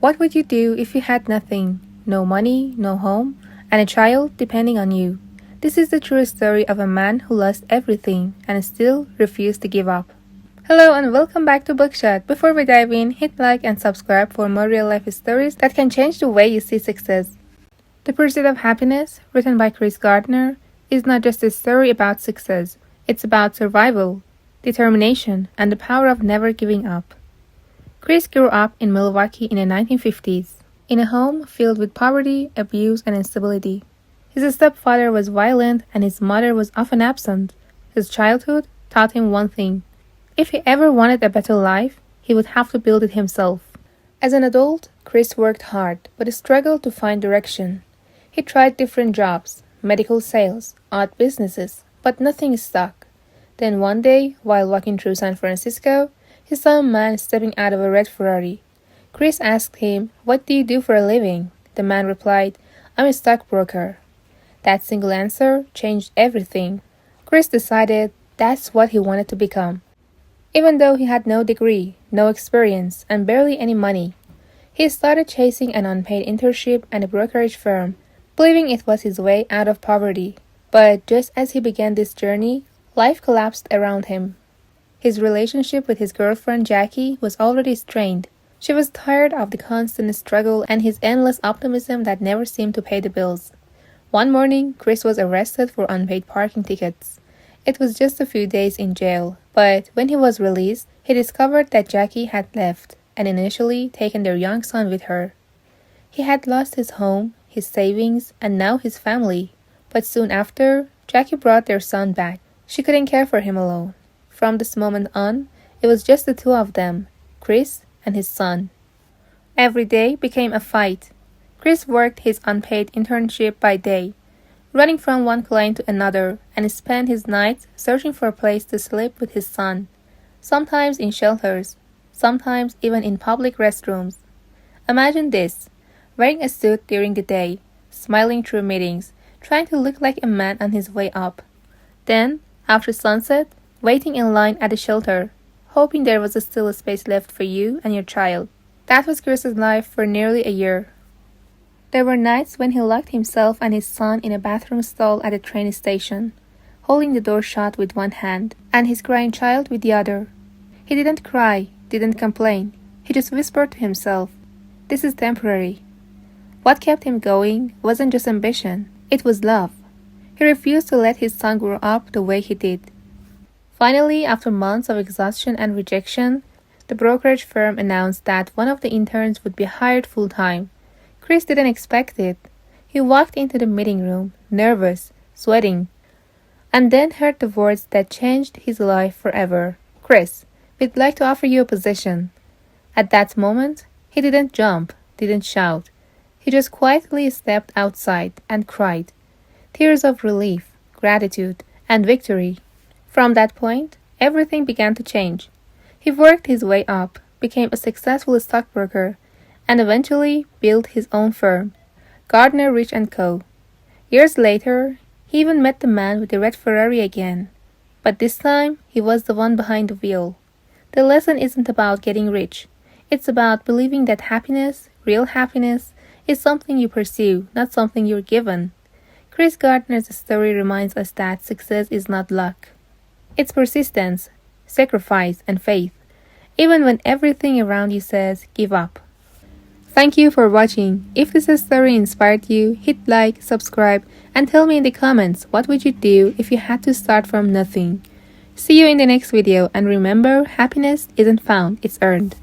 What would you do if you had nothing? No money, no home, and a child depending on you. This is the true story of a man who lost everything and still refused to give up. Hello and welcome back to Bookshot. Before we dive in, hit like and subscribe for more real-life stories that can change the way you see success. The Pursuit of Happyness, written by Chris Gardner, is not just a story about success. It's about survival, determination, and the power of never giving up. Chris grew up in Milwaukee in the 1950s, in a home filled with poverty, abuse, and instability. His stepfather was violent and his mother was often absent. His childhood taught him one thing. If he ever wanted a better life, he would have to build it himself. As an adult, Chris worked hard, but struggled to find direction. He tried different jobs, medical sales, odd businesses, but nothing stuck. Then one day, while walking through San Francisco, he saw a man stepping out of a red Ferrari. Chris asked him, "What do you do for a living?" The man replied, "I'm a stockbroker." That single answer changed everything. Chris decided that's what he wanted to become. Even though he had no degree, no experience, and barely any money, he started chasing an unpaid internship at a brokerage firm, believing it was his way out of poverty. But just as he began this journey, life collapsed around him. His relationship with his girlfriend Jackie was already strained. She was tired of the constant struggle and his endless optimism that never seemed to pay the bills. One morning, Chris was arrested for unpaid parking tickets. It was just a few days in jail, but when he was released, he discovered that Jackie had left and initially taken their young son with her. He had lost his home, his savings, and now his family. But soon after, Jackie brought their son back. She couldn't care for him alone. From this moment on, it was just the two of them, Chris and his son. Every day became a fight. Chris worked his unpaid internship by day, running from one client to another, and spent his nights searching for a place to sleep with his son, sometimes in shelters, sometimes even in public restrooms. Imagine this, wearing a suit during the day, smiling through meetings, trying to look like a man on his way up. Then, after sunset, waiting in line at a shelter, hoping there was still a space left for you and your child. That was Chris's life for nearly a year. There were nights when he locked himself and his son in a bathroom stall at a train station, holding the door shut with one hand and his crying child with the other. He didn't cry, didn't complain. He just whispered to himself, "This is temporary." What kept him going wasn't just ambition, it was love. He refused to let his son grow up the way he did. Finally, after months of exhaustion and rejection, the brokerage firm announced that one of the interns would be hired full-time. Chris didn't expect it. He walked into the meeting room, nervous, sweating, and then heard the words that changed his life forever. "Chris, we'd like to offer you a position." At that moment, he didn't jump, didn't shout. He just quietly stepped outside and cried. Tears of relief, gratitude, and victory. From that point, everything began to change. He worked his way up, became a successful stockbroker, and eventually built his own firm, Gardner Rich & Co. Years later, he even met the man with the red Ferrari again. But this time, he was the one behind the wheel. The lesson isn't about getting rich. It's about believing that happiness, real happiness, is something you pursue, not something you're given. Chris Gardner's story reminds us that success is not luck. It's persistence, sacrifice, and faith, even when everything around you says, give up. Thank you for watching. If this story inspired you, hit like, subscribe, and tell me in the comments what would you do if you had to start from nothing. See you in the next video, and remember, happiness isn't found, it's earned.